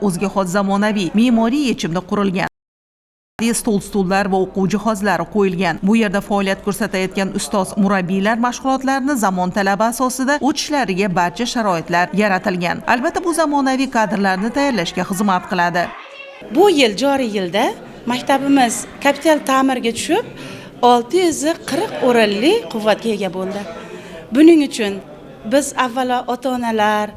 o'ziga xos zamonaviy me'moriy yechimda qurilgan. Stol-stullar va o'quv jihozlari qo'yilgan. Bu yerda faoliyat ko'rsatayotgan ustoz murabbiylar mashg'ulotlarni zamon talabi asosida o'tishlariga barcha sharoitlar yaratilgan. Albatta bu zamonaviy kadrlarni tayyorlashga xizmat qiladi. Bu yil joriy yilda maktabimiz kapital ta'mirga tushib 640 o'rinli quvvatga ega bo'ldi. Buning uchun biz avvalo ota-onalar,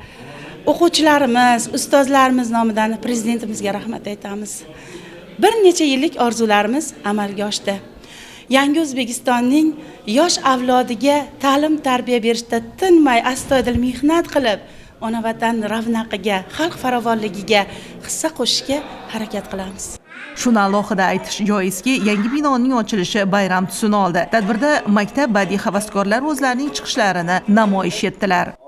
o'quvchilarimiz, ustozlarimiz nomidan prezidentimizga rahmat aytamiz. Bir necha yillik orzularimiz amalga oshdi. Yangi O'zbekistonning yosh avlodiga ta'lim tarbiya berishda tinmay astoydil mehnat qilib, ona vatan ravnaqiga, xalq farovonligiga hissa qo'shishga harakat qilamiz. Shuni alohida aytish joizki, yangi binoning ochilishi bayram tusini oldi. Tadbirda maktab badiiy havaskorlari o'zlarining chiqishlarini namoyish etdilar.